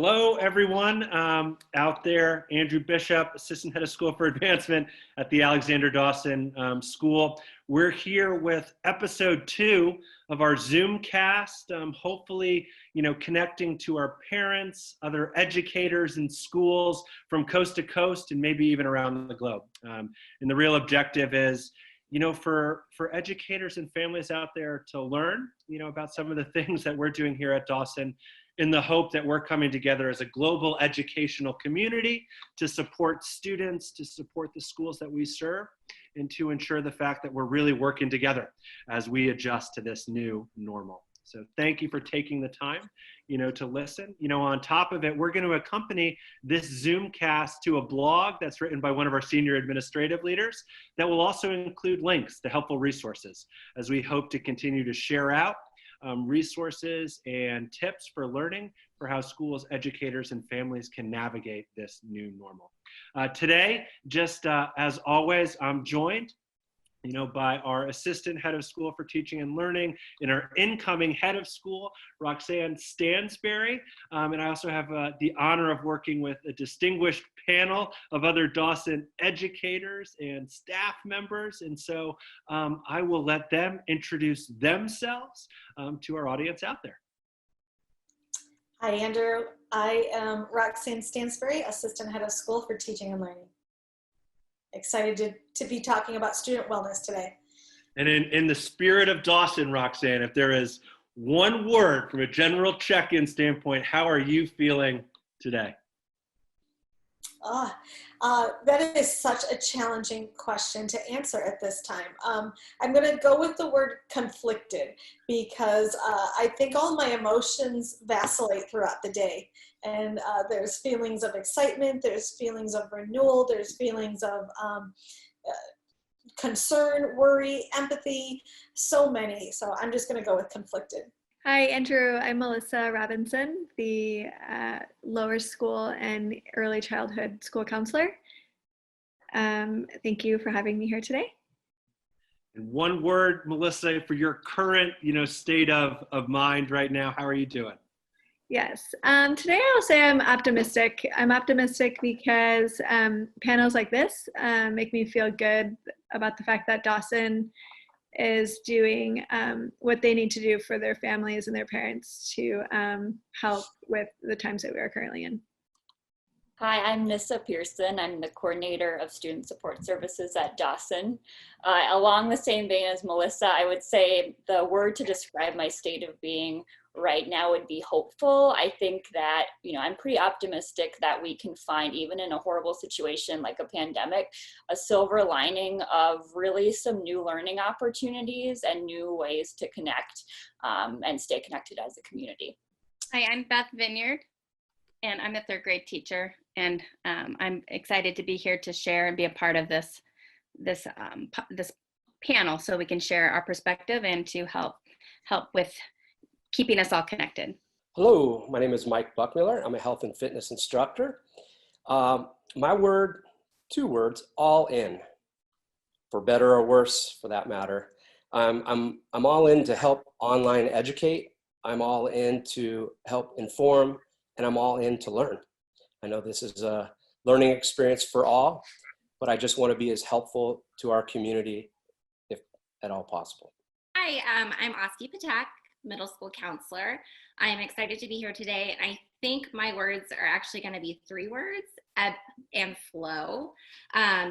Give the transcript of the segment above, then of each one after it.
Hello, everyone out there. Andrew Bishop, Assistant Head of School for Advancement at the Alexander Dawson School. We're here with episode 2 of our Zoomcast, hopefully, connecting to our parents, other educators in schools from coast to coast, and maybe even around the globe. And the real objective is, for educators and families out there to learn, about some of the things that we're doing here at Dawson, in the hope that we're coming together as a global educational community to support students, to support the schools that we serve, and to ensure the fact that we're really working together as we adjust to this new normal. So thank you for taking the time, to listen. On top of it, we're going to accompany this Zoomcast to a blog that's written by one of our senior administrative leaders that will also include links to helpful resources as we hope to continue to share out resources and tips for learning for how schools, educators, and families can navigate this new normal. Today, just as always, I'm joined by our Assistant Head of School for Teaching and Learning and our incoming Head of School, Roxanne Stansbury. And I also have the honor of working with a distinguished panel of other Dawson educators and staff members. And so I will let them introduce themselves to our audience out there. Hi, Andrew. I am Roxanne Stansbury, Assistant Head of School for Teaching and Learning. Excited to be talking about student wellness today. And in the spirit of Dawson, Roxanne, if there is one word from a general check-in standpoint, how are you feeling today? That is such a challenging question to answer at this time. I'm going to go with the word conflicted because I think all my emotions vacillate throughout the day. And there's feelings of excitement, there's feelings of renewal, there's feelings of concern, worry, empathy, so many. So I'm just going to go with conflicted. Hi, Andrew. I'm Melissa Robinson, the lower school and early childhood school counselor. Thank you for having me here today. And one word, Melissa, for your current, state of mind right now, how are you doing? Yes. Today I will say I'm optimistic. I'm optimistic because panels like this make me feel good about the fact that Dawson is doing what they need to do for their families and their parents to help with the times that we are currently in. Hi, I'm Nissa Pearson. I'm the coordinator of student support services at Dawson. Along the same vein as Melissa, I would say the word to describe my state of being right now would be hopeful. I think that, I'm pretty optimistic that we can find, even in a horrible situation like a pandemic, a silver lining of really some new learning opportunities and new ways to connect and stay connected as a community. Hi, I'm Beth Vineyard, and I'm a third grade teacher, and I'm excited to be here to share and be a part of this panel so we can share our perspective and to help with keeping us all connected. Hello, my name is Mike Buckmiller. I'm a health and fitness instructor. My word, 2 words, all in, for better or worse, for that matter. I'm all in to help online educate. I'm all in to help inform, and I'm all in to learn. I know this is a learning experience for all, but I just want to be as helpful to our community if at all possible. Hi, I'm Oski Patak, middle school counselor. I am excited to be here today. And I think my words are actually going to be 3 words, ebb and flow.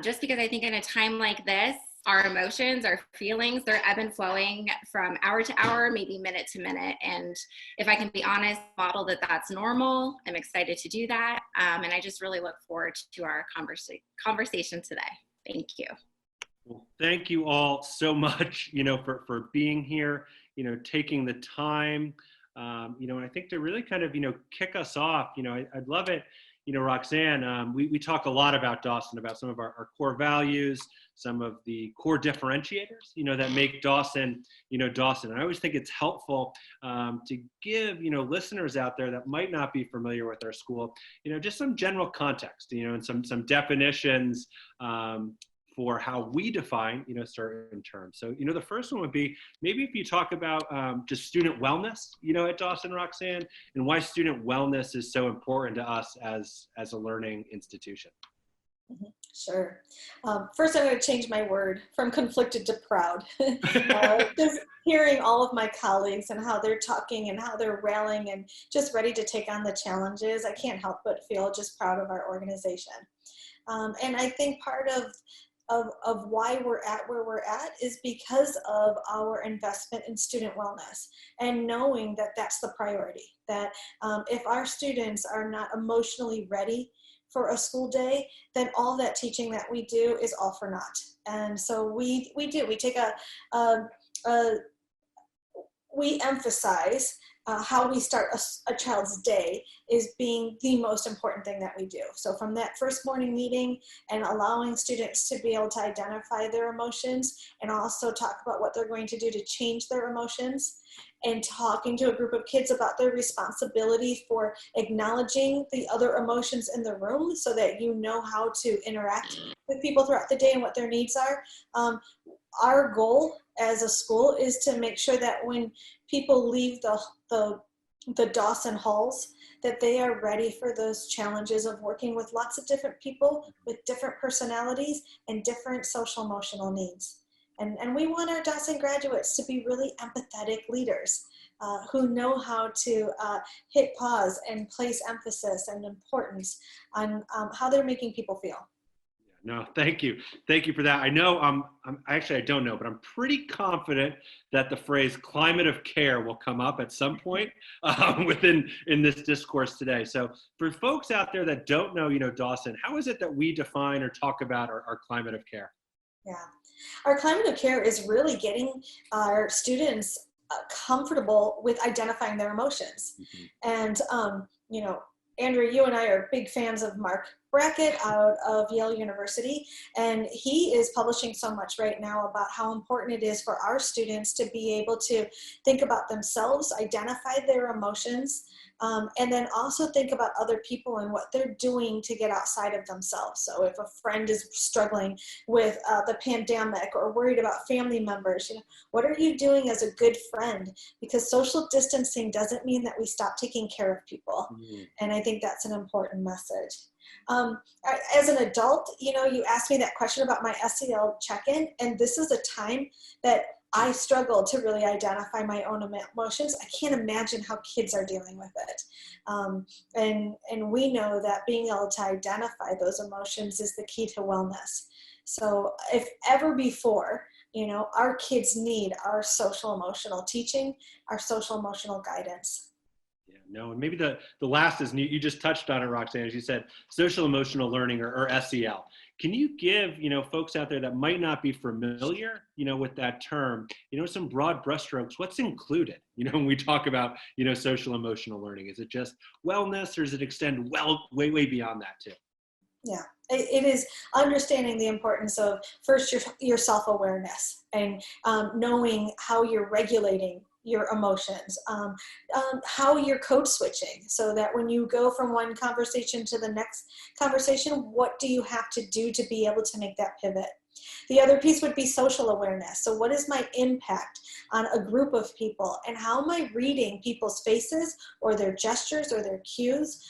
Just because I think in a time like this, our emotions, our feelings, they're ebb and flowing from hour to hour, maybe minute to minute. And if I can be honest, model that's normal. I'm excited to do that. And I just really look forward to our conversation today. Thank you. Well, thank you all so much, for being here, taking the time, and I think to really kind of, kick us off, I'd love it, Roxanne, we talk a lot about Dawson, about some of our core values, some of the core differentiators, that make Dawson, Dawson. And I always think it's helpful to give, listeners out there that might not be familiar with our school, just some general context, and some definitions for how we define, certain terms. So, the first one would be, maybe if you talk about just student wellness, at Dawson, Roxanne, and why student wellness is so important to us as a learning institution. Sure. First, I'm going to change my word from conflicted to proud. Just hearing all of my colleagues and how they're talking and how they're rallying and just ready to take on the challenges, I can't help but feel just proud of our organization. And I think part of why we're at where we're at is because of our investment in student wellness and knowing that that's the priority, that if our students are not emotionally ready for a school day, then all that teaching that we do is all for naught. And so we take we emphasize how we start a child's day is being the most important thing that we do. So from that first morning meeting and allowing students to be able to identify their emotions and also talk about what they're going to do to change their emotions, and talking to a group of kids about their responsibility for acknowledging the other emotions in the room so that you know how to interact with people throughout the day and what their needs are. Our goal as a school is to make sure that when people leave the Dawson halls, that they are ready for those challenges of working with lots of different people with different personalities and different social emotional needs. And we want our Dawson graduates to be really empathetic leaders who know how to hit pause and place emphasis and importance on how they're making people feel. No, thank you. Thank you for that. I know, actually, I don't know, but I'm pretty confident that the phrase climate of care will come up at some point in this discourse today. So for folks out there that don't know, Dawson, how is it that we define or talk about our climate of care? Yeah, our climate of care is really getting our students comfortable with identifying their emotions. And, Andrew, you and I are big fans of Mark Brackett out of Yale University, and he is publishing so much right now about how important it is for our students to be able to think about themselves, identify their emotions, and then also think about other people and what they're doing to get outside of themselves. So if a friend is struggling with the pandemic or worried about family members, what are you doing as a good friend? Because social distancing doesn't mean that we stop taking care of people. And I think that's an important message. As an adult, you asked me that question about my SEL check-in, and this is a time that I struggle to really identify my own emotions. I can't imagine how kids are dealing with it. And we know that being able to identify those emotions is the key to wellness. So if ever before, our kids need our social emotional teaching, our social emotional guidance. No, and maybe the last is, you just touched on it, Roxanne, as you said, social emotional learning or SEL. Can you give, folks out there that might not be familiar, with that term, some broad brushstrokes, what's included, when we talk about, social emotional learning? Is it just wellness, or does it extend way, way beyond that too? Yeah, it is understanding the importance of first your self-awareness and knowing how you're regulating your emotions, how you're code switching, so that when you go from one conversation to the next conversation, what do you have to do to be able to make that pivot? The other piece would be social awareness. So what is my impact on a group of people, and how am I reading people's faces or their gestures or their cues,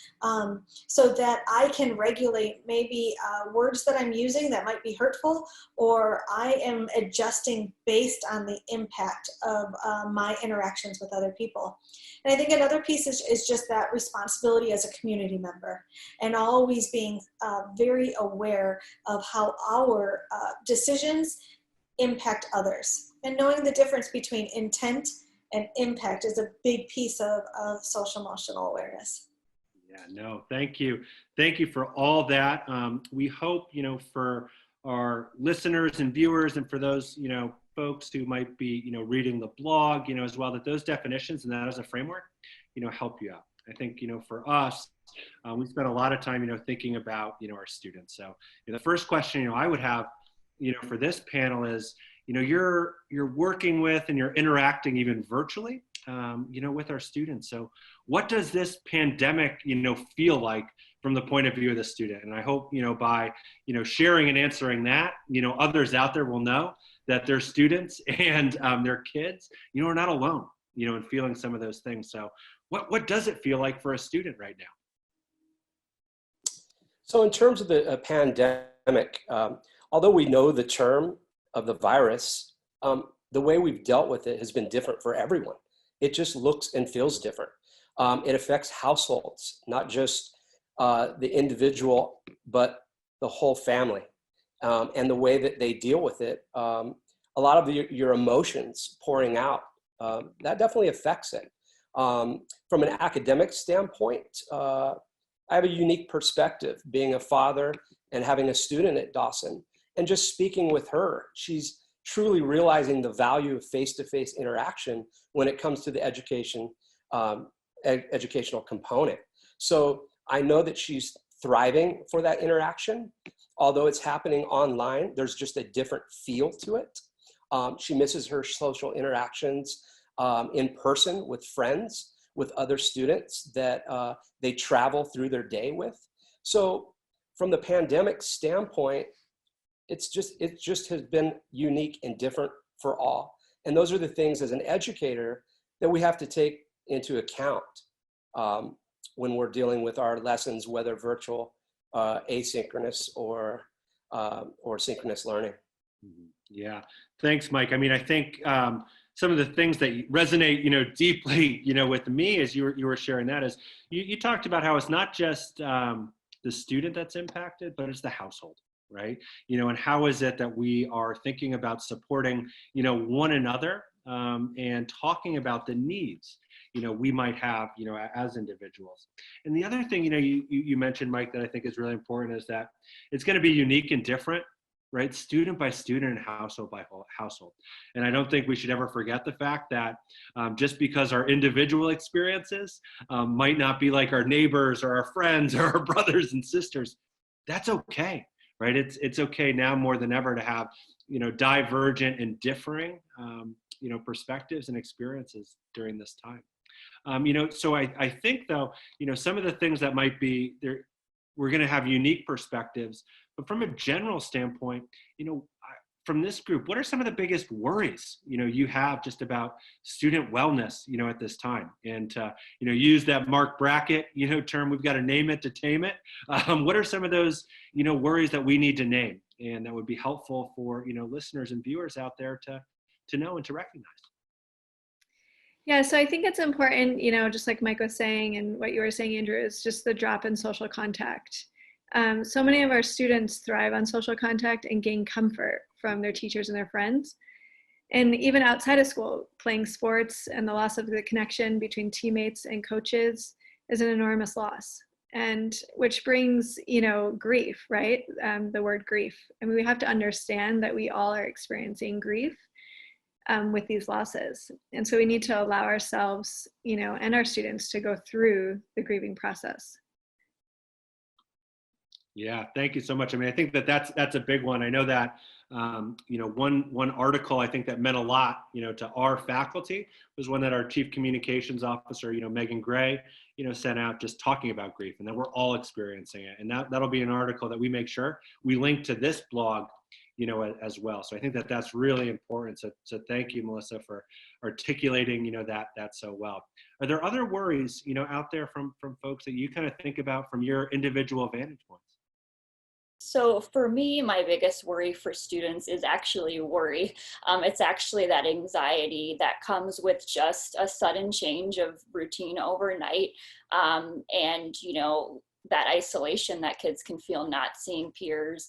so that I can regulate maybe words that I'm using that might be hurtful, or I am adjusting based on the impact of my interactions with other people. And I think another piece is just that responsibility as a community member, and always being very aware of how our decisions impact others. And knowing the difference between intent and impact is a big piece of social emotional awareness. Yeah, no, thank you. Thank you for all that. We hope, for our listeners and viewers, and for those, folks who might be, reading the blog, as well, that those definitions and that as a framework, help you out. I think, for us, we spent a lot of time, thinking about, our students. So the first question, I would have, for this panel is, you're working with and you're interacting even virtually with our students. So what does this pandemic, feel like from the point of view of the student? And I hope, by, sharing and answering that, others out there will know that their students and their kids, are not alone, in feeling some of those things. So what does it feel like for a student right now? So in terms of the pandemic, although we know the term of the virus, the way we've dealt with it has been different for everyone. It just looks and feels different. It affects households, not just the individual, but the whole family. And the way that they deal with it, a lot of your emotions pouring out, that definitely affects it. From an academic standpoint, I have a unique perspective being a father and having a student at Dawson, and just speaking with her. She's truly realizing the value of face-to-face interaction when it comes to the educational component. So I know that she's thriving for that interaction. Although it's happening online, there's just a different feel to it. She misses her social interactions in person with friends, with other students that they travel through their day with. So from the pandemic standpoint, it just has been unique and different for all. And those are the things as an educator that we have to take into account when we're dealing with our lessons, whether virtual, asynchronous, or synchronous learning. Yeah, thanks, Mike. I mean, I think some of the things that resonate, deeply, with me as you were sharing that is you talked about how it's not just the student that's impacted, but it's the household, right? And how is it that we are thinking about supporting, one another and talking about the needs, we might have, as individuals. And the other thing, you mentioned, Mike, that I think is really important is that it's going to be unique and different, right? Student by student and household by household. And I don't think we should ever forget the fact that just because our individual experiences might not be like our neighbors or our friends or our brothers and sisters, that's okay, right? It's okay now more than ever to have, divergent and differing, perspectives and experiences during this time. So I think though, some of the things that might be there, we're going to have unique perspectives, but from a general standpoint, from this group, what are some of the biggest worries, you have just about student wellness, at this time? And, use that Mark Brackett, term, we've got to name it to tame it. What are some of those, worries that we need to name and that would be helpful for, listeners and viewers out there to know and to recognize? Yeah, so I think it's important, just like Mike was saying and what you were saying, Andrew, is just the drop in social contact. So many of our students thrive on social contact and gain comfort from their teachers and their friends. And even outside of school, playing sports and the loss of the connection between teammates and coaches is an enormous loss. And which brings, grief, right? The word grief. I mean, we have to understand that we all are experiencing grief with these losses. And so we need to allow ourselves, and our students to go through the grieving process. Yeah, thank you so much. I mean, I think that's a big one. I know that, one article I think that meant a lot, to our faculty was one that our chief communications officer, Megan Gray, sent out just talking about grief and that we're all experiencing it. And that'll be an article that we make sure we link to this blog, as well. So I think that's really important. So thank you, Melissa, for articulating, that so well. Are there other worries, out there from folks that you kind of think about from your individual vantage points? So for me, my biggest worry for students is actually worry. It's actually that anxiety that comes with just a sudden change of routine overnight. And, that isolation that kids can feel not seeing peers,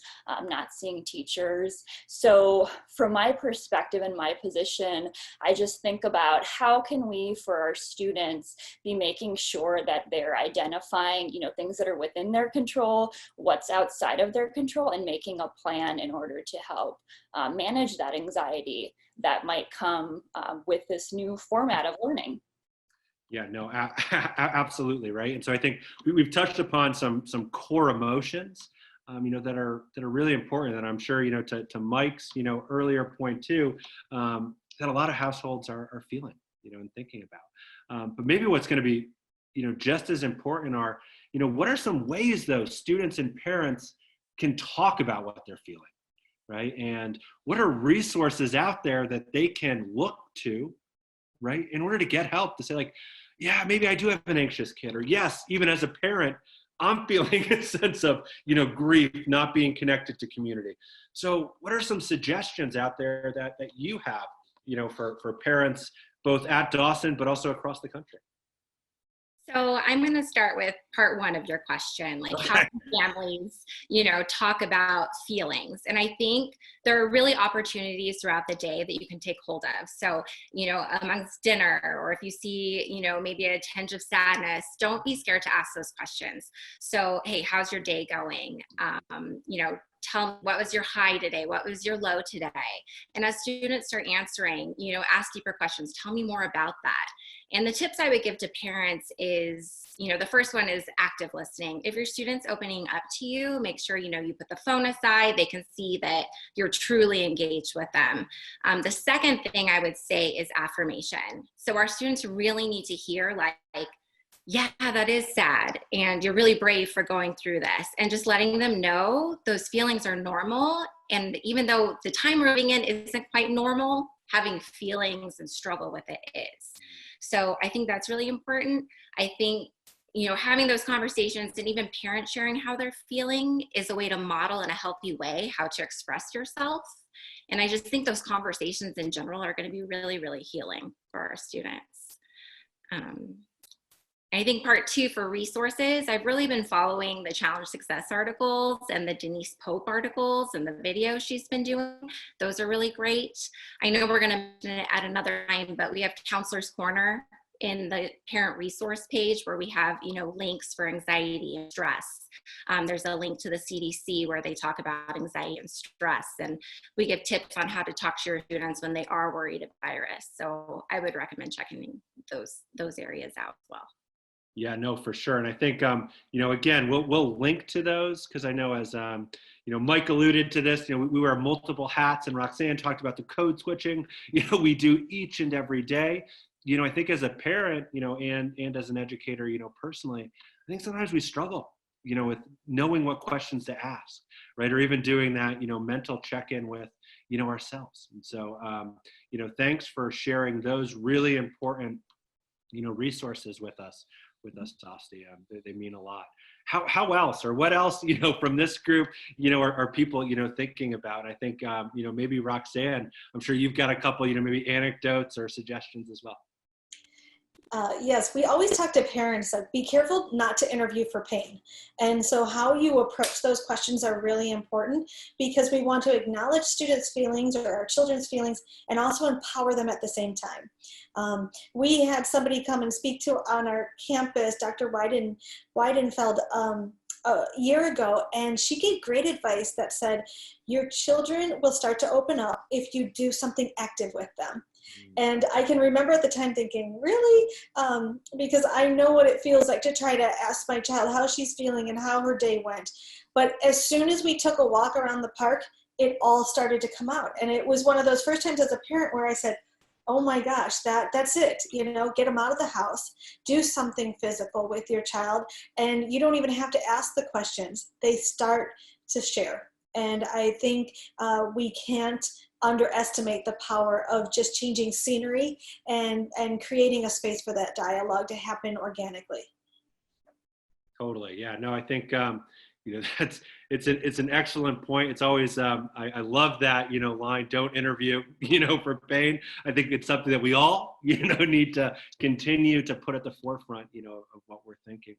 not seeing teachers. So from my perspective and my position, I just think about how can we, for our students, be making sure that they're identifying, things that are within their control, what's outside of their control, and making a plan in order to help manage that anxiety that might come with this new format of learning. Yeah, no, absolutely, right. And so I think we've touched upon some core emotions, that are really important. And I'm sure, to Mike's, earlier point too, that a lot of households are feeling, and thinking about. But maybe what's going to be, just as important are, what are some ways though students and parents can talk about what they're feeling, right? And what are resources out there that they can look to, right, in order to get help, to say like, yeah, maybe I do have an anxious kid, or yes, even as a parent, I'm feeling a sense of, grief, not being connected to community. So what are some suggestions out there that you have, for parents, both at Dawson, but also across the country? So I'm going to start with part one of your question, like how can families, talk about feelings? And I think there are really opportunities throughout the day that you can take hold of. So, amongst dinner, or if you see, maybe a tinge of sadness, don't be scared to ask those questions. So, hey, how's your day going? Tell me, what was your high today? What was your low today? And as students start answering, ask deeper questions. Tell me more about that. And the tips I would give to parents is, the first one is active listening. If your student's opening up to you, make sure, you put the phone aside. They can see that you're truly engaged with them. The second thing I would say is affirmation. So our students really need to hear like, yeah, that is sad, and you're really brave for going through this, and just letting them know those feelings are normal. And even though the time we're living in isn't quite normal, having feelings and struggle with it is. So I think that's really important. I think, having those conversations and even parents sharing how they're feeling is a way to model in a healthy way how to express yourself. And I just think those conversations in general are going to be really, really healing for our students. I think part two for resources, I've really been following the Challenge Success articles and the Denise Pope articles and the videos she's been doing. Those are really great. I know we're going to mention it at another time, but we have Counselor's Corner in the parent resource page where we have, links for anxiety and stress. There's a link to the CDC where they talk about anxiety and stress, and we give tips on how to talk to your students when they are worried about virus. So I would recommend checking those areas out as well. Yeah, no, for sure. And I think, again, we'll link to those, because I know as, Mike alluded to this, we wear multiple hats, and Roxanne talked about the code switching, we do each and every day. I think as a parent, and as an educator, personally, I think sometimes we struggle, with knowing what questions to ask, right? Or even doing that, mental check-in with, ourselves. And so, thanks for sharing those really important, resources with us, Dusty. They mean a lot. How else, or what else, from this group, are people, thinking about? I think, maybe Roxanne, I'm sure you've got a couple, maybe anecdotes or suggestions as well. Yes, we always talk to parents that be careful not to interview for pain. And so how you approach those questions are really important, because we want to acknowledge students' feelings or our children's feelings and also empower them at the same time. We had somebody come and speak to on our campus, Dr. Weidenfeld, a year ago, and she gave great advice that said, your children will start to open up if you do something active with them. And I can remember at the time thinking, really? Because I know what it feels like to try to ask my child how she's feeling and how her day went. But as soon as we took a walk around the park, it all started to come out. And it was one of those first times as a parent where I said, oh my gosh, that's it. Get them out of the house, do something physical with your child. And you don't even have to ask the questions. They start to share. And I think we can't underestimate the power of just changing scenery and creating a space for that dialogue to happen organically. Totally. Yeah, no, I think, it's an excellent point. It's always, I love that, line, don't interview, for pain. I think it's something that we all, need to continue to put at the forefront, of what we're thinking,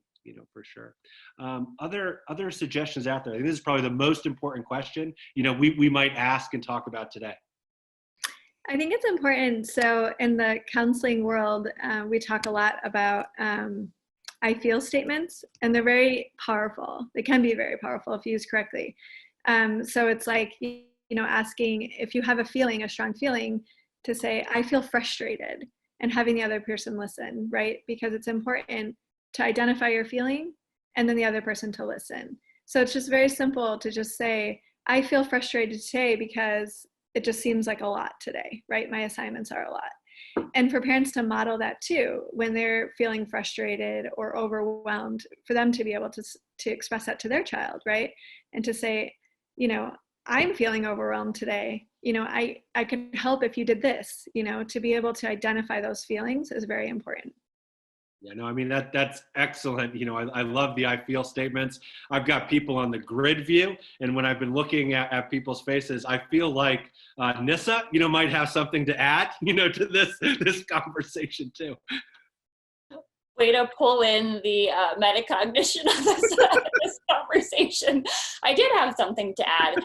for sure. Other suggestions out there? I think this is probably the most important question, we might ask and talk about today. I think it's important. So in the counseling world, we talk a lot about I feel statements, and they're very powerful. They can be very powerful if used correctly. So it's like, asking if you have a feeling, a strong feeling, to say, I feel frustrated, and having the other person listen, right? Because it's important to identify your feeling and then the other person to listen. So it's just very simple to just say, I feel frustrated today because it just seems like a lot today, right? My assignments are a lot. And for parents to model that too, when they're feeling frustrated or overwhelmed, for them to be able to express that to their child, right? And to say, you know, I'm feeling overwhelmed today. You know, I could help if you did this, you know, to be able to identify those feelings is very important. Yeah, no, I mean, that's excellent. You know, I love the I feel statements. I've got people on the grid view, and when I've been looking at people's faces, I feel like Nissa, you know, might have something to add, you know, to this conversation too. Way to pull in the metacognition of this conversation. I did have something to add.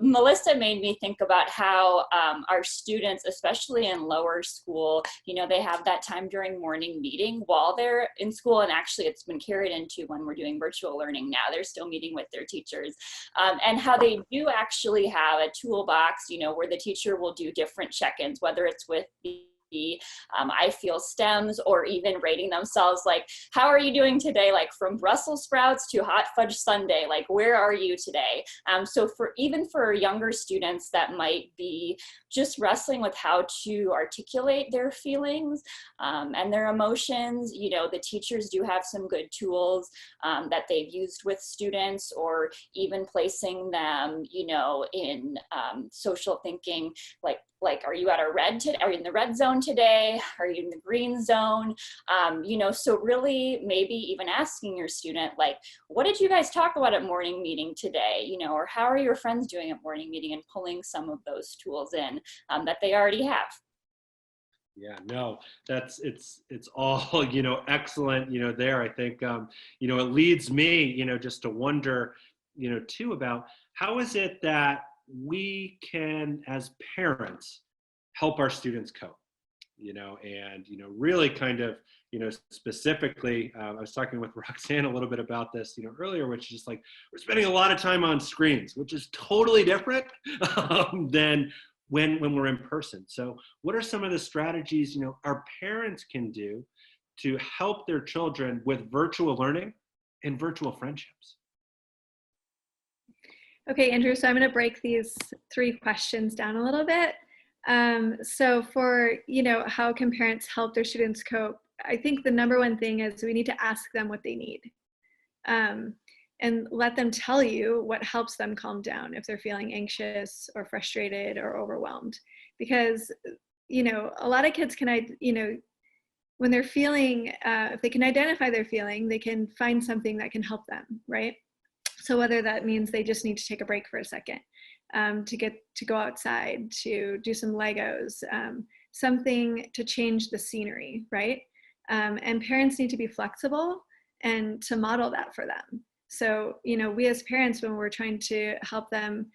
Melissa made me think about how our students, especially in lower school, you know, they have that time during morning meeting while they're in school, and actually it's been carried into when we're doing virtual learning now. They're still meeting with their teachers, and how they do actually have a toolbox, you know, where the teacher will do different check-ins, whether it's with the I feel stems, or even rating themselves like, how are you doing today? Like from Brussels sprouts to hot fudge sundae, like where are you today? So even for younger students that might be just wrestling with how to articulate their feelings and their emotions, you know, the teachers do have some good tools that they've used with students, or even placing them, you know, in social thinking, like, are you at a red today? Are you in the red zone today? Are you in the green zone? You know, so really maybe even asking your student, like, what did you guys talk about at morning meeting today? You know, or how are your friends doing at morning meeting, and pulling some of those tools in that they already have. Yeah, no, it's all, you know, excellent, you know, there. I think, you know, it leads me, you know, just to wonder, you know, too, about how is it that we can, as parents, help our students cope, you know, and, you know, really kind of, you know, specifically, I was talking with Roxanne a little bit about this, you know, earlier, which is just like, we're spending a lot of time on screens, which is totally different than when we're in person. So what are some of the strategies, you know, our parents can do to help their children with virtual learning and virtual friendships? Okay, Andrew, so I'm going to break these 3 questions down a little bit. So for, you know, how can parents help their students cope? I think the number one thing is we need to ask them what they need, and let them tell you what helps them calm down if they're feeling anxious or frustrated or overwhelmed. Because, you know, a lot of kids can, you know, when they're feeling, if they can identify their feeling, they can find something that can help them, right? So whether that means they just need to take a break for a second, to go outside, to do some Legos, something to change the scenery, right? And parents need to be flexible and to model that for them. So, you know, we as parents, when we're trying to help them,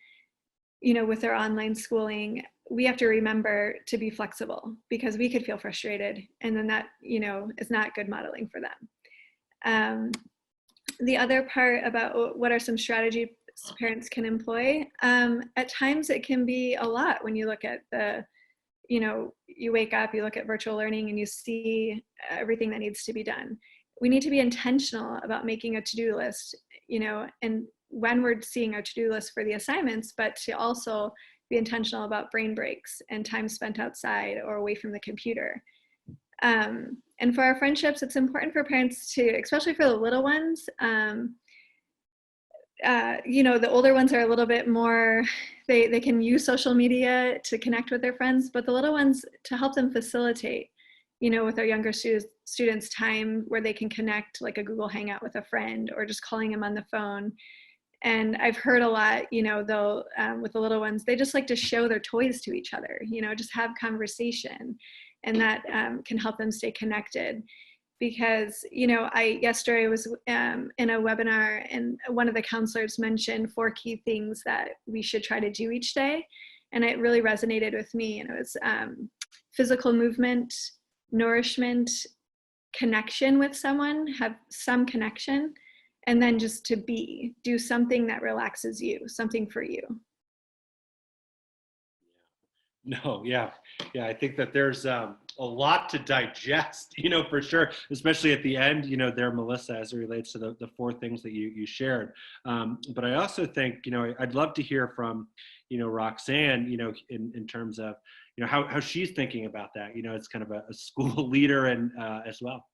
you know, with their online schooling, we have to remember to be flexible, because we could feel frustrated, and then that, you know, is not good modeling for them. The other part about what are some strategies parents can employ, at times it can be a lot when you look at the, you know, you wake up, you look at virtual learning, and you see everything that needs to be done. We need to be intentional about making a to-do list, you know, and when we're seeing our to-do list for the assignments, but to also be intentional about brain breaks and time spent outside or away from the computer. And for our friendships, it's important for parents to, especially for the little ones, you know, the older ones are a little bit more, they can use social media to connect with their friends, but the little ones, to help them facilitate, you know, with our younger students time where they can connect, like a Google Hangout with a friend, or just calling them on the phone. And I've heard a lot, you know, they'll, with the little ones, they just like to show their toys to each other, you know, just have conversation. And that can help them stay connected. Because, you know, yesterday was in a webinar, and one of the counselors mentioned 4 key things that we should try to do each day. And it really resonated with me. And it was physical movement, nourishment, connection with someone, have some connection, and then just to do something that relaxes you, something for you. No, yeah. I think that there's a lot to digest, you know, for sure, especially at the end, you know, there, Melissa, as it relates to the 4 things that you shared. But I also think, you know, I'd love to hear from, you know, Roxanne, you know, in terms of, how she's thinking about that. It's kind of a school leader and as well.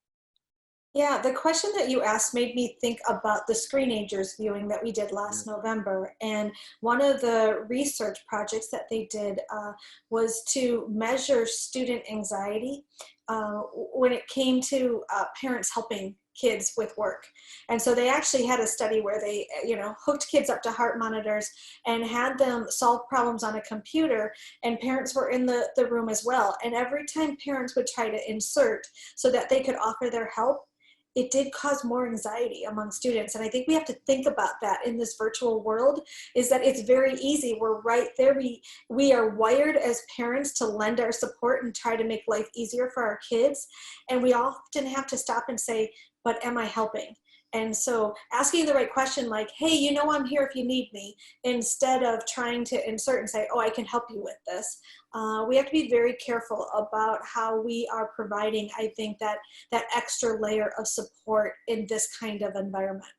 Yeah, the question that you asked made me think about the Screenagers viewing that we did last November. And one of the research projects that they did was to measure student anxiety when it came to parents helping kids with work. And so they actually had a study where they, hooked kids up to heart monitors and had them solve problems on a computer, and parents were in the room as well. And every time parents would try to insert so that they could offer their help, it did cause more anxiety among students. And I think we have to think about that in this virtual world, is that it's very easy. We're right there. We are wired as parents to lend our support and try to make life easier for our kids. And we often have to stop and say, but am I helping? And so asking the right question, like, hey, I'm here if you need me, instead of trying to insert and say, oh, I can help you with this. We have to be very careful about how we are providing, I think, that extra layer of support in this kind of environment.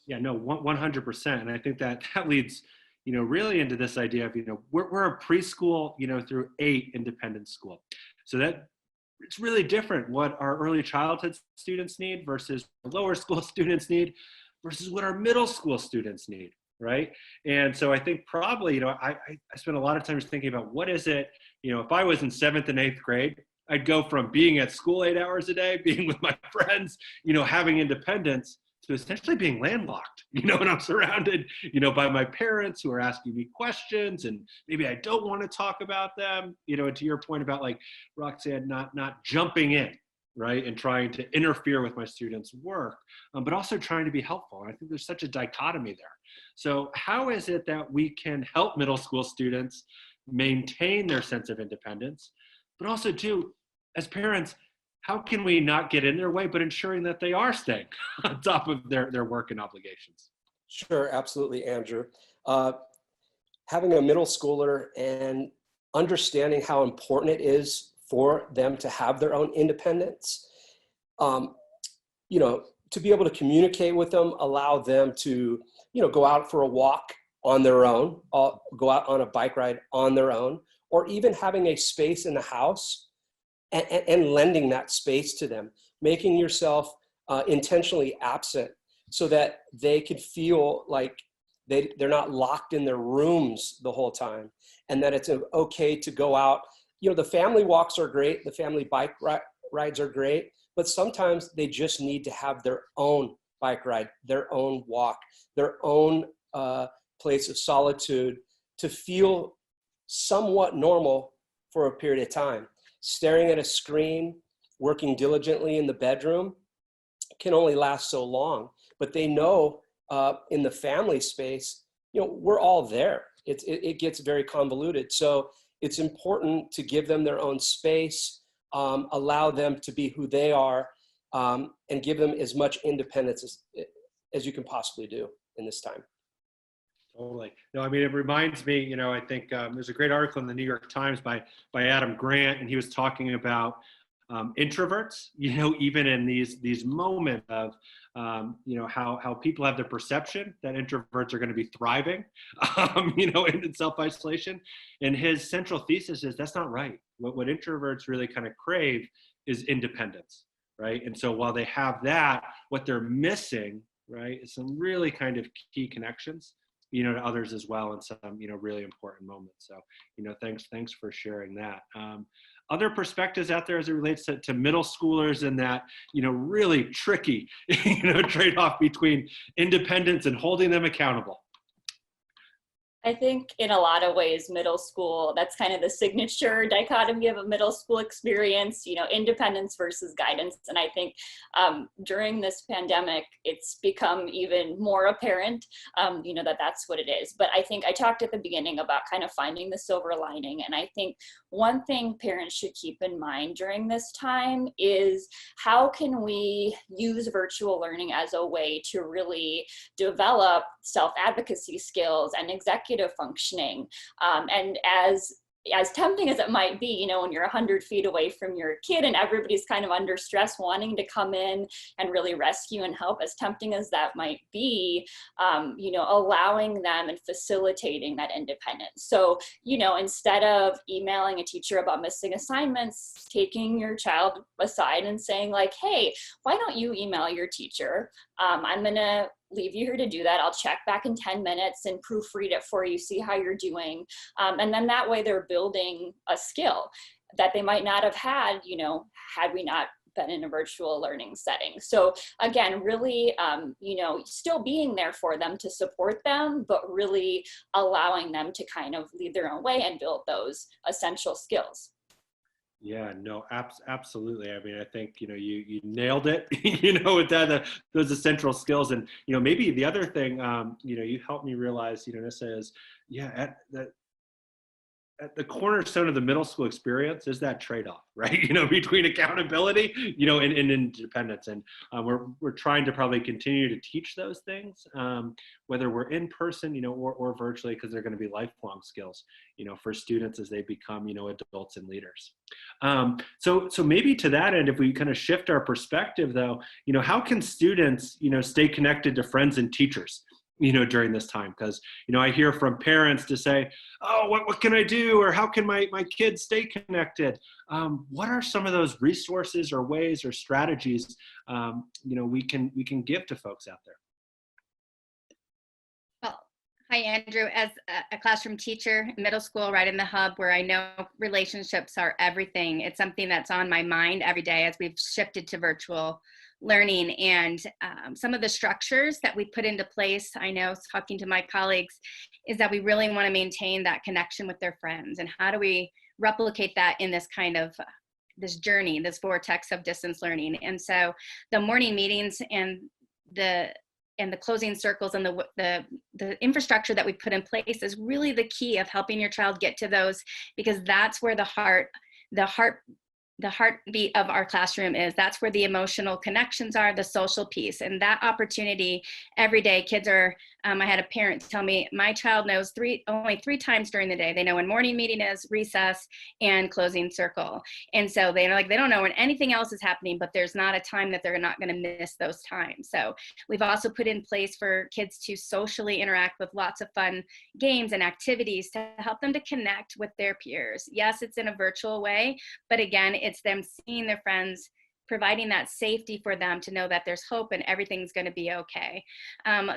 Yeah, no, 100%. And I think that leads, really into this idea of, we're a preschool, through 8 independent school. So that it's really different what our early childhood students need versus lower school students need versus what our middle school students need, right? And so I think probably, I spent a lot of time thinking about what is it, if I was in 7th and 8th grade, I'd go from being at school 8 hours a day, being with my friends, having independence, to essentially being landlocked, and I'm surrounded, by my parents who are asking me questions, and maybe I don't want to talk about them, and to your point about, like, Roxanne, not jumping in, right, and trying to interfere with my students' work, but also trying to be helpful. And I think there's such a dichotomy there. So how is it that we can help middle school students maintain their sense of independence, but also, too, as parents, how can we not get in their way, but ensuring that they are staying on top of their work and obligations? Sure, absolutely, Andrew. Having a middle schooler and understanding how important it is for them to have their own independence, to be able to communicate with them, allow them to, go out for a walk on their own, go out on a bike ride on their own, or even having a space in the house and lending that space to them, making yourself intentionally absent so that they could feel like they're not locked in their rooms the whole time, and that it's okay to go out. The family walks are great, the family bike rides are great, but sometimes they just need to have their own bike ride, their own walk, their own place of solitude to feel somewhat normal for a period of time. Staring at a screen, working diligently in the bedroom can only last so long, but they know in the family space, we're all there. It gets very convoluted. So it's important to give them their own space, allow them to be who they are, and give them as much independence as you can possibly do in this time. Totally. No, I mean, it reminds me, I think there's a great article in the New York Times by Adam Grant, and he was talking about introverts, even in these moments of, how people have the perception that introverts are going to be thriving, in self-isolation. And his central thesis is that's not right. What introverts really kind of crave is independence, right? And so while they have that, what they're missing, right, is some really kind of key connections, to others as well in some, really important moments. So, thanks for sharing that. Other perspectives out there as it relates to middle schoolers and that, really tricky, trade-off between independence and holding them accountable. I think in a lot of ways, middle school, that's kind of the signature dichotomy of a middle school experience, independence versus guidance. And I think during this pandemic, it's become even more apparent, that's what it is. But I think I talked at the beginning about kind of finding the silver lining. And I think one thing parents should keep in mind during this time is how can we use virtual learning as a way to really develop self-advocacy skills and executive functioning. And as as tempting as it might be, when you're 100 feet away from your kid and everybody's kind of under stress, wanting to come in and really rescue and help, as tempting as that might be, allowing them and facilitating that independence. So, instead of emailing a teacher about missing assignments, taking your child aside and saying like, hey, why don't you email your teacher? I'm going to leave you here to do that. I'll check back in 10 minutes and proofread it for you, see how you're doing. And then that way they're building a skill that they might not have had, had we not been in a virtual learning setting. So again, really, still being there for them to support them, but really allowing them to kind of lead their own way and build those essential skills. Yeah, no, absolutely. I mean, I think, you nailed it, with those essential skills. And, maybe the other thing, you helped me realize, Nissa, is, at the cornerstone of the middle school experience is that trade-off, right? Between accountability, and independence. And we're trying to probably continue to teach those things, whether we're in person, or virtually, because they're going to be lifelong skills, for students as they become, adults and leaders. So maybe to that end, if we kind of shift our perspective though, how can students, stay connected to friends and teachers, during this time? Because, I hear from parents to say, oh, what can I do? Or how can my kids stay connected? What are some of those resources or ways or strategies, we can give to folks out there? Well, hi, Andrew. As a classroom teacher, middle school, right in the hub where I know relationships are everything. It's something that's on my mind every day as we've shifted to virtual learning, and some of the structures that we put into place, I know talking to my colleagues, is that we really want to maintain that connection with their friends. And how do we replicate that in this kind of this journey, this vortex of distance learning? And so the morning meetings and the closing circles and the infrastructure that we put in place is really the key of helping your child get to those, because that's where the heartbeat of our classroom is. That's where the emotional connections are, the social piece. And that opportunity every day, kids are, I had a parent tell me, my child knows only three times during the day. They know when morning meeting is, recess, and closing circle. And so they're like, they don't know when anything else is happening, but there's not a time that they're not going to miss those times. So we've also put in place for kids to socially interact with lots of fun games and activities to help them to connect with their peers. Yes, it's in a virtual way, but again, it's them seeing their friends, providing that safety for them to know that there's hope and everything's going to be okay.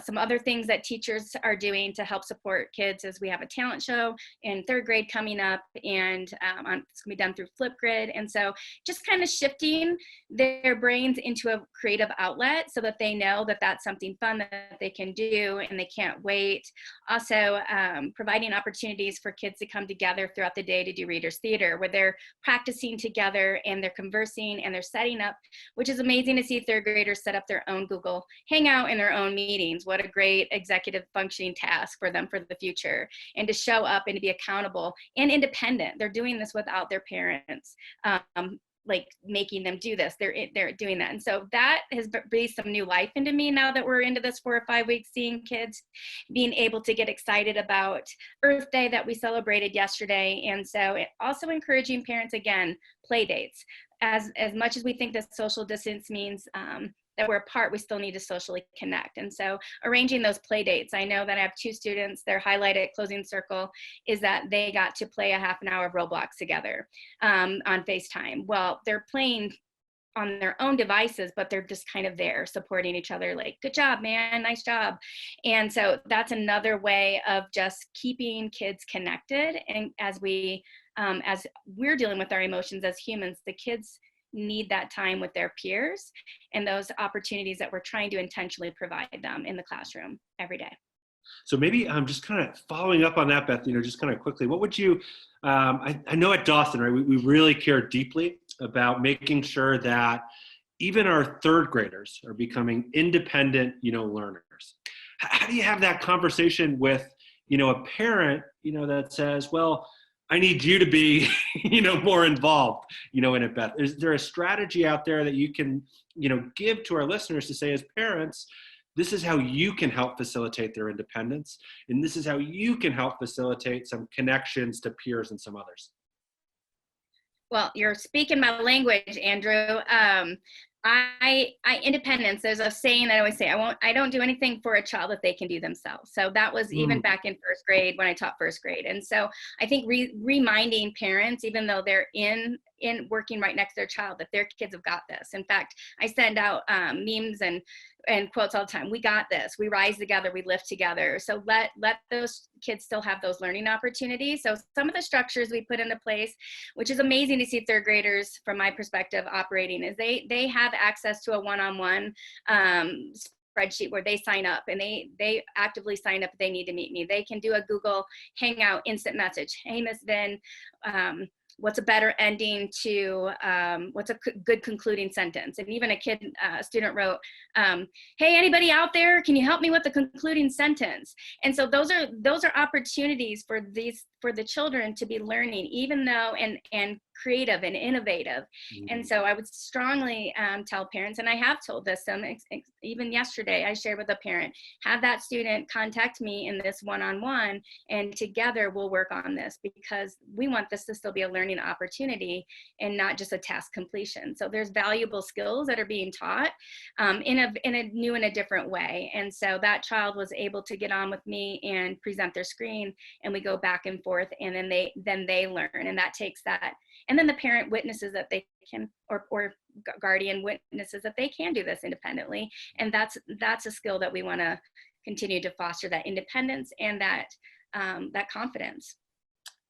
Some other things that teachers are doing to help support kids is we have a talent show in third grade coming up, and it's going to be done through Flipgrid. And so just kind of shifting their brains into a creative outlet so that they know that that's something fun that they can do and they can't wait. Also, providing opportunities for kids to come together throughout the day to do readers theater, where they're practicing together and they're conversing and they're setting up, which is amazing to see third graders set up their own Google Hangout in their own meetings. What a great executive functioning task for them for the future, and to show up and to be accountable and independent. They're doing this without their parents, like making them do this. They're doing that. And so that has breathed some new life into me now that we're into this 4 or 5 weeks, seeing kids being able to get excited about Earth Day that we celebrated yesterday. And so also encouraging parents, again, play dates. As much as we think that social distance means that we're apart, we still need to socially connect. And so arranging those play dates. I know that I have 2 students, their highlight at Closing Circle is that they got to play a half an hour of Roblox together on FaceTime. Well, they're playing on their own devices, but they're just kind of there supporting each other, like, good job, man, nice job. And so that's another way of just keeping kids connected. And as we're dealing with our emotions as humans, the kids need that time with their peers and those opportunities that we're trying to intentionally provide them in the classroom every day. So maybe I'm just kind of following up on that, Beth, just kind of quickly, what would you, I know at Dawson, right, we really care deeply about making sure that even our third graders are becoming independent, learners. How do you have that conversation with, a parent, that says, well, I need you to be, more involved, in it, Beth? Is there a strategy out there that you can, give to our listeners to say, as parents, this is how you can help facilitate their independence. And this is how you can help facilitate some connections to peers and some others. Well, you're speaking my language, Andrew. Independence, there's a saying that I always say, I don't do anything for a child that they can do themselves. So that was even back in first grade when I taught first grade. And so I think reminding parents, even though they're in working right next to their child, that their kids have got this. In fact, I send out memes and quotes all the time. We got this. We rise together. We lift together. So let those kids still have those learning opportunities. So some of the structures we put into place, which is amazing to see third graders, from my perspective, operating, is they have access to a one-on-one spreadsheet where they sign up, and they actively sign up if they need to meet me. They can do a Google Hangout instant message. Hey, Miss Vin, what's a better ending to, what's a good concluding sentence? And even a student wrote, hey, anybody out there, can you help me with the concluding sentence? And so those are opportunities for the children to be learning, even though, and creative and innovative. And so I would strongly tell parents, and I have told this, even yesterday I shared with a parent, have that student contact me in this one-on-one, and together we'll work on this, because we want this to still be a learning opportunity and not just a task completion. So there's valuable skills that are being taught in a new and a different way. And so that child was able to get on with me and present their screen, and we go back and forth, and then they learn, and that takes that. And then the parent witnesses that they can, or guardian witnesses that they can do this independently. And that's a skill that we want to continue to foster, that independence and that confidence.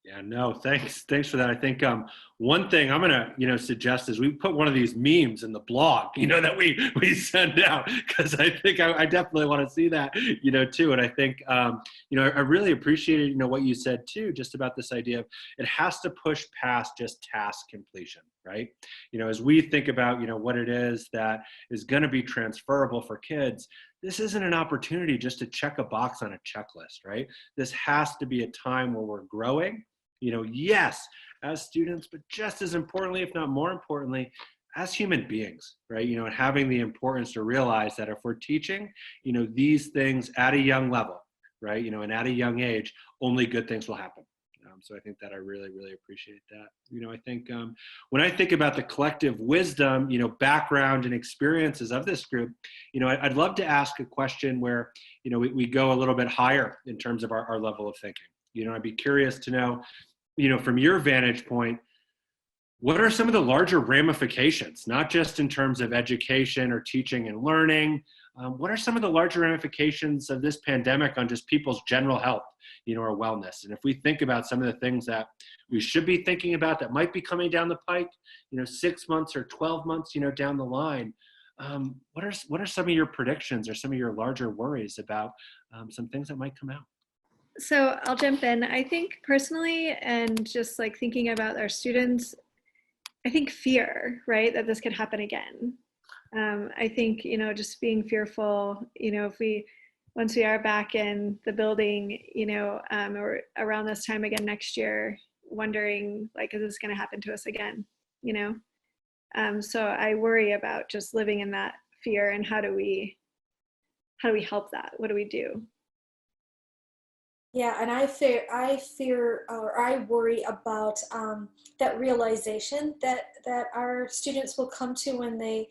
Yeah, no, thanks for that. I think one thing I'm gonna suggest is we put one of these memes in the blog, that we send out, because I think I definitely want to see that, too. And I think I really appreciated what you said too, just about this idea of it has to push past just task completion, right? As we think about what it is that is going to be transferable for kids, this isn't an opportunity just to check a box on a checklist, right? This has to be a time where we're growing, yes, as students, but just as importantly, if not more importantly, as human beings, right? And having the importance to realize that if we're teaching, these things at a young level, right? And at a young age, only good things will happen. So I think that I really, really appreciate that. I think when I think about the collective wisdom, background and experiences of this group, I'd love to ask a question where, we go a little bit higher in terms of our level of thinking. I'd be curious to know, from your vantage point, what are some of the larger ramifications, not just in terms of education or teaching and learning? What are some of the larger ramifications of this pandemic on just people's general health, or wellness? And if we think about some of the things that we should be thinking about that might be coming down the pike, 6 months or 12 months, down the line, what are some of your predictions or some of your larger worries about some things that might come out? So I'll jump in. I think personally, and just like thinking about our students, I think fear, right, that this could happen again. I think, just being fearful, once we are back in the building, or around this time again next year, wondering, like, is this going to happen to us again? So I worry about just living in that fear, and how do we help that? What do we do? Yeah, and I fear, or I worry about that realization that our students will come to when they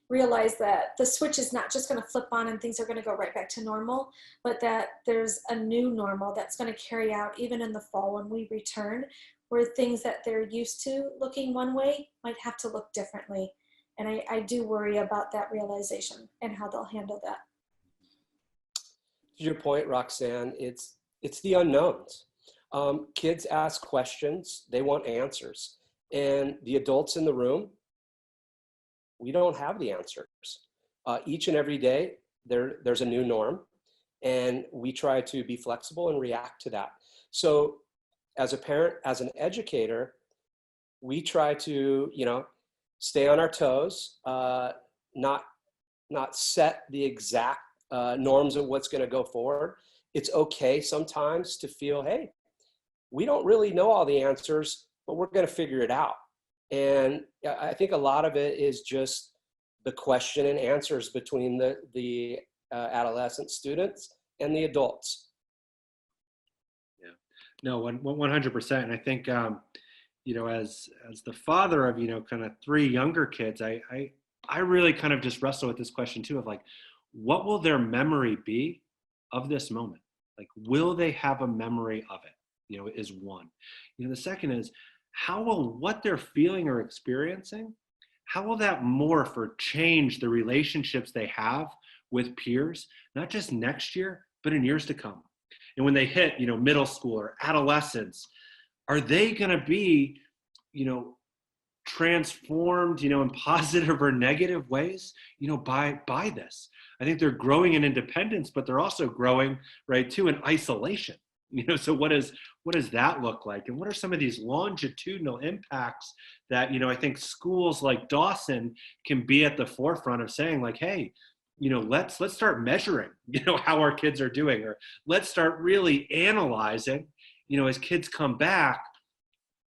realize that the switch is not just going to flip on and things are going to go right back to normal, but that there's a new normal that's going to carry out even in the fall when we return, where things that they're used to looking one way might have to look differently. And I do worry about that realization and how they'll handle that. To your point, Roxanne, it's the unknowns. Kids ask questions, they want answers. And the adults in the room, we don't have the answers. Each and every day, there's a new norm, and we try to be flexible and react to that. So as a parent, as an educator, we try to, stay on our toes, not set the exact norms of what's going to go forward. It's okay sometimes to feel, hey, we don't really know all the answers, but we're going to figure it out. And I think a lot of it is just the question and answers between the adolescent students and the adults. Yeah, no, 100%. And I think, you know, as the father of, you know, kind of 3 younger kids, I really kind of just wrestle with this question too of like, what will their memory be of this moment? Like, will they have a memory of it? You know, is one. You know, the second is, how will what they're feeling or experiencing, how will that morph or change the relationships they have with peers, not just next year, but in years to come? And when they hit, you know, middle school or adolescence, are they going to be, you know, transformed, you know, in positive or negative ways, you know, by this? I think they're growing in independence, but they're also growing, right, too, in isolation. You know, so what does that look like? And what are some of these longitudinal impacts that, you know, I think schools like Dawson can be at the forefront of saying like, hey, you know, let's start measuring, you know, how our kids are doing, or let's start really analyzing, you know, as kids come back,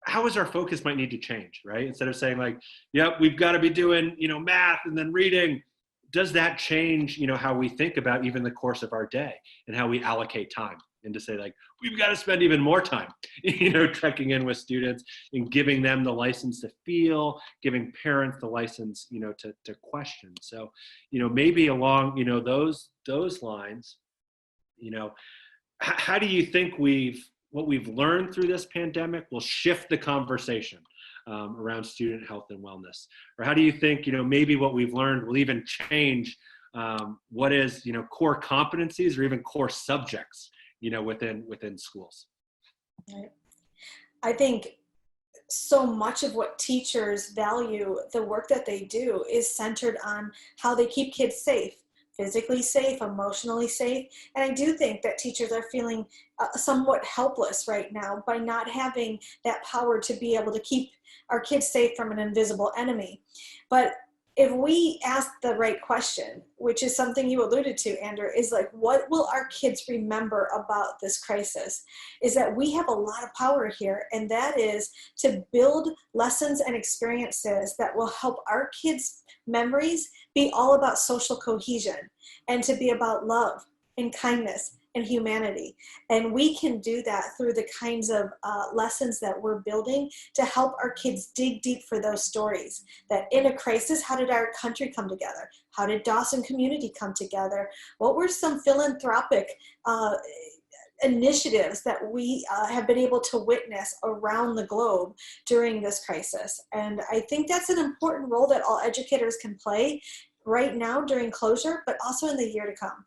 how is our focus might need to change, right? Instead of saying like, yep, we've got to be doing, you know, math and then reading. Does that change, you know, how we think about even the course of our day and how we allocate time? And to say like, we've got to spend even more time, you know, checking in with students and giving them the license to feel, giving parents the license, you know, to question. So, you know, maybe along, you know, those lines, you know, how do you think what we've learned through this pandemic will shift the conversation around student health and wellness? Or how do you think, you know, maybe what we've learned will even change what is, you know, core competencies or even core subjects, you know, within schools? Right. I think so much of what teachers value, the work that they do, is centered on how they keep kids safe, physically safe, emotionally safe. And I do think that teachers are feeling somewhat helpless right now by not having that power to be able to keep our kids safe from an invisible enemy. But if we ask the right question, which is something you alluded to, Andrew, is like, what will our kids remember about this crisis? Is that we have a lot of power here, and that is to build lessons and experiences that will help our kids' memories be all about social cohesion and to be about love and kindness and humanity. And we can do that through the kinds of lessons that we're building to help our kids dig deep for those stories. That in a crisis, how did our country come together? How did Dawson community come together? What were some philanthropic initiatives that we have been able to witness around the globe during this crisis? And I think that's an important role that all educators can play right now during closure, but also in the year to come.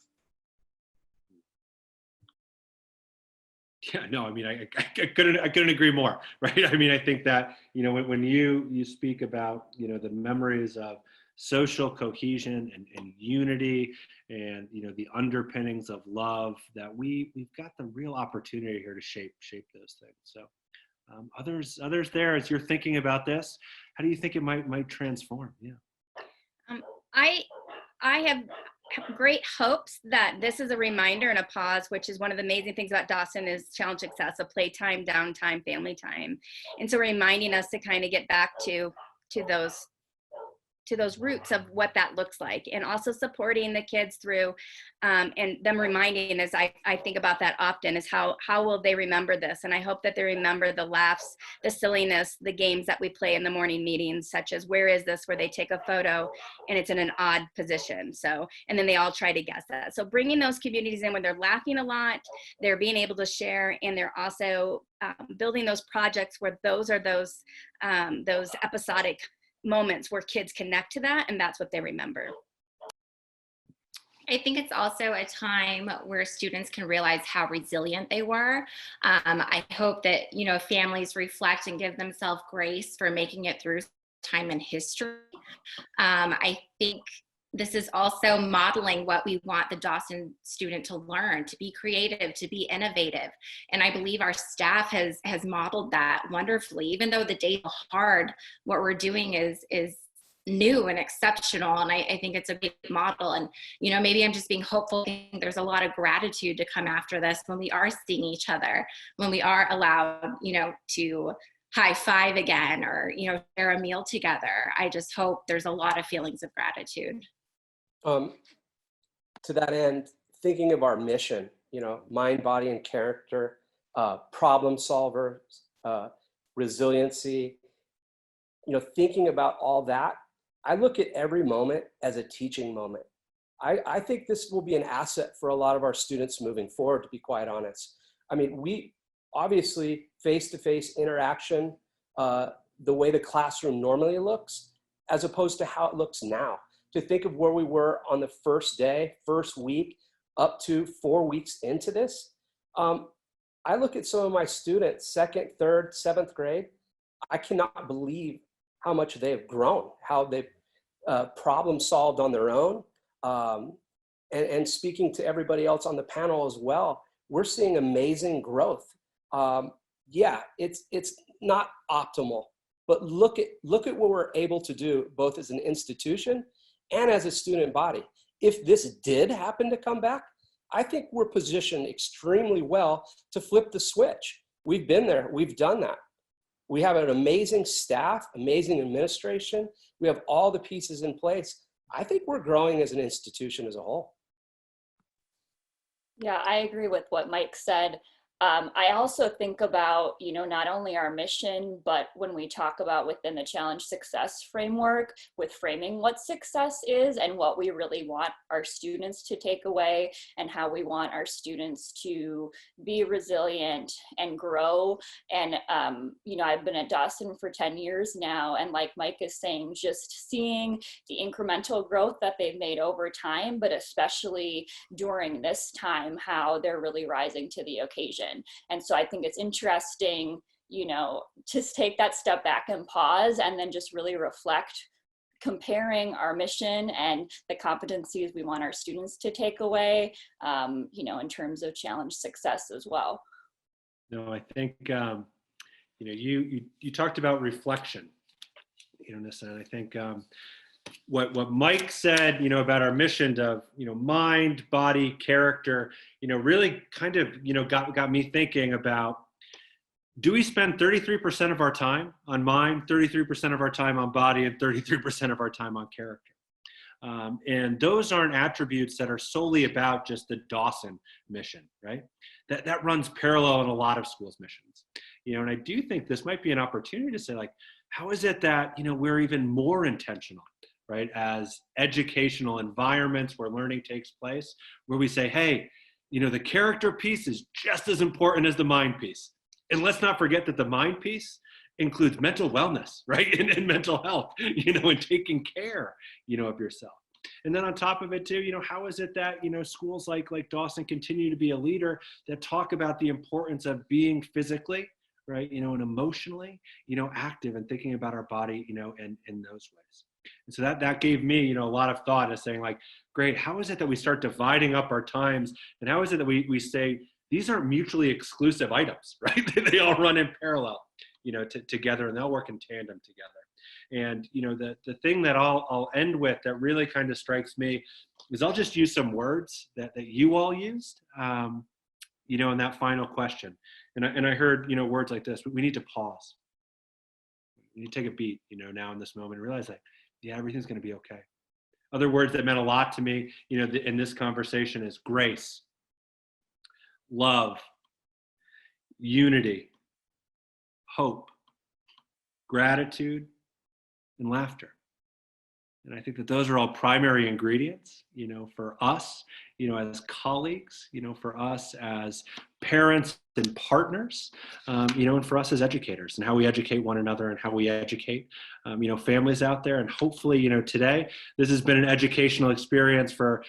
Yeah, no, I mean, I couldn't agree more, right? I mean, I think that, you know, when you speak about, you know, the memories of social cohesion and unity and, you know, the underpinnings of love, that we've got the real opportunity here to shape those things. So others there, as you're thinking about this, how do you think it might transform? Yeah. I have great hopes that this is a reminder and a pause, which is one of the amazing things about Dawson is challenge success of playtime, downtime, family time. And so reminding us to kind of get back to those roots of what that looks like, and also supporting the kids through and them reminding, as I think about that often, is how will they remember this? And I hope that they remember the laughs, the silliness, the games that we play in the morning meetings, such as where is this, where they take a photo and it's in an odd position. So, and then they all try to guess that. So bringing those communities in when they're laughing a lot, they're being able to share, and they're also building those projects where those episodic moments where kids connect to that, and that's what they remember. I think it's also a time where students can realize how resilient they were. I hope that, you know, families reflect and give themselves grace for making it through time in history. I think this is also modeling what we want the Dawson student to learn, to be creative, to be innovative. And I believe our staff has modeled that wonderfully. Even though the days are hard, what we're doing is new and exceptional. And I think it's a big model. And, you know, maybe I'm just being hopeful. There's a lot of gratitude to come after this when we are seeing each other, when we are allowed, you know, to high five again, or, you know, share a meal together. I just hope there's a lot of feelings of gratitude. to that end, thinking of our mission, mind, body, and character, problem solvers, resiliency, thinking about all that, I look at every moment as a teaching moment. I think this will be an asset for a lot of our students moving forward, to be quite honest. I mean, we obviously face-to-face interaction, the way the classroom normally looks, as opposed to how it looks now. To think of where we were on the first day, first week, up to 4 weeks into this. I look at some of my students, 2nd, 3rd, 7th grade. I cannot believe how much they have grown, how they've problem solved on their own. And speaking to everybody else on the panel as well, we're seeing amazing growth. Yeah, it's not optimal, but look at what we're able to do, both as an institution and as a student body. If this did happen to come back, I think we're positioned extremely well to flip the switch. We've been there, we've done that. We have an amazing staff, amazing administration. We have all the pieces in place. I think we're growing as an institution as a whole. Yeah, I agree with what Mike said. I also think about, not only our mission, but when we talk about within the challenge success framework, with framing what success is and what we really want our students to take away and how we want our students to be resilient and grow. And, I've been at Dawson for 10 years now. And like Mike is saying, just seeing the incremental growth that they've made over time, but especially during this time, how they're really rising to the occasion. And so I think it's interesting, to take that step back and pause and then just really reflect, comparing our mission and the competencies we want our students to take away, in terms of challenge success as well. No, I think, you talked about reflection, Nissa, and I think what Mike said, about our mission of, mind, body, character, really kind of, got me thinking about, do we spend 33% of our time on mind, 33% of our time on body, and 33% of our time on character? And those aren't attributes that are solely about just the Dawson mission, right? That runs parallel in a lot of schools' missions. And I do think this might be an opportunity to say, like, how is it that, we're even more intentional, right, as educational environments where learning takes place, where we say, hey, the character piece is just as important as the mind piece. And let's not forget that the mind piece includes mental wellness, right, and mental health, and taking care, of yourself. And then on top of it too, how is it that, schools like Dawson continue to be a leader that talk about the importance of being physically, right, and emotionally, active and thinking about our body, in those ways. And so that gave me, a lot of thought as saying, like, great, how is it that we start dividing up our times? And how is it that we say, these aren't mutually exclusive items, right? They all run in parallel, together, and they'll work in tandem together. And, the thing that I'll end with that really kind of strikes me is I'll just use some words that you all used, in that final question. And I heard, words like this, but we need to pause. We need to take a beat, now in this moment and realize that, yeah, everything's going to be okay. Other words that meant a lot to me, in this conversation is grace, love, unity, hope, gratitude, and laughter. And I think that those are all primary ingredients, for us, as colleagues, for us as parents and partners, and for us as educators, and how we educate one another and how we educate, families out there. And hopefully, today, this has been an educational experience for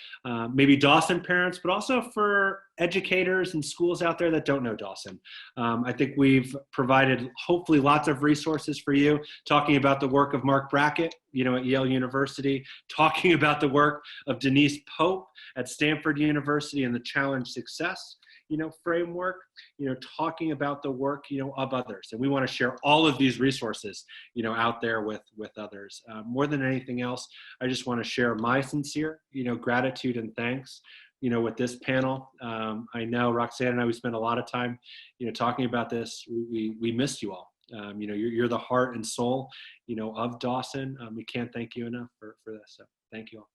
maybe Dawson parents, but also for educators and schools out there that don't know Dawson. I think we've provided hopefully lots of resources for you, talking about the work of Mark Brackett, at Yale University, talking about the work of Denise Pope at Stanford University and the challenge success, framework, talking about the work, of others. And we want to share all of these resources, out there with others. More than anything else, I just want to share my sincere, gratitude and thanks, with this panel. I know Roxanne and I, we spent a lot of time, talking about this. We missed you all. You're the heart and soul, of Dawson. We can't thank you enough for this. So thank you all.